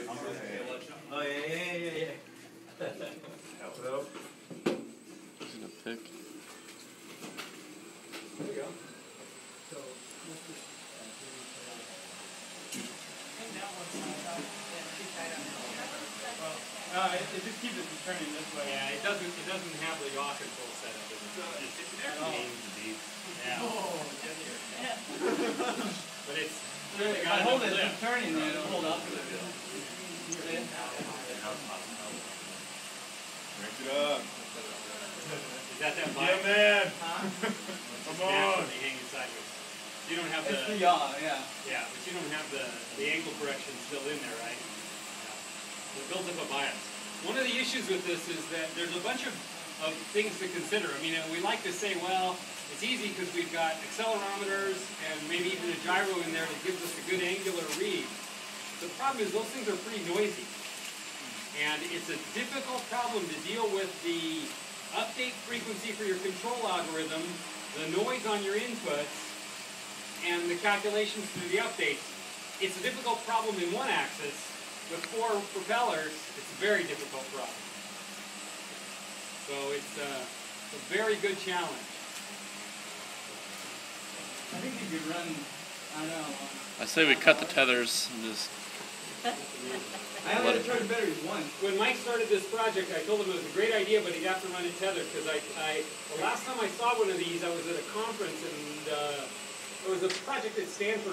Oh yeah. Hello. Just gonna pick. There you go. So, It just keeps it turning this way. Yeah, it doesn't have the yaw control set up. It's there for games and beats. Yeah. But it's really If got I hold enough it, lift. it's turning, then it'll hold up. Crank it up. Is that Yeah, vibe? man. Huh? Come on. They hang sideways. You don't have It's the the yaw, yeah. yeah, but you don't have the angle correction still in there, right? Yeah. It builds up a bias. One of the issues with this is that there's a bunch of things to consider. I mean, we like to say, well, it's easy because we've got accelerometers and maybe even a gyro in there that gives us a good angular read. The problem is those things are pretty noisy. And it's a difficult problem to deal with the update frequency for your control algorithm, the noise on your inputs, and the calculations through the updates. It's a difficult problem in one axis. With 4 propellers, it's a very difficult problem. So it's a very good challenge. I think you could run, I don't know. I say we cut the tethers and just. I only had to charge batteries once. When Mike started this project, I told him it was a great idea, but he'd have to run it tethered, because the last time I saw one of these, I was at a conference, and it was a project at Stanford.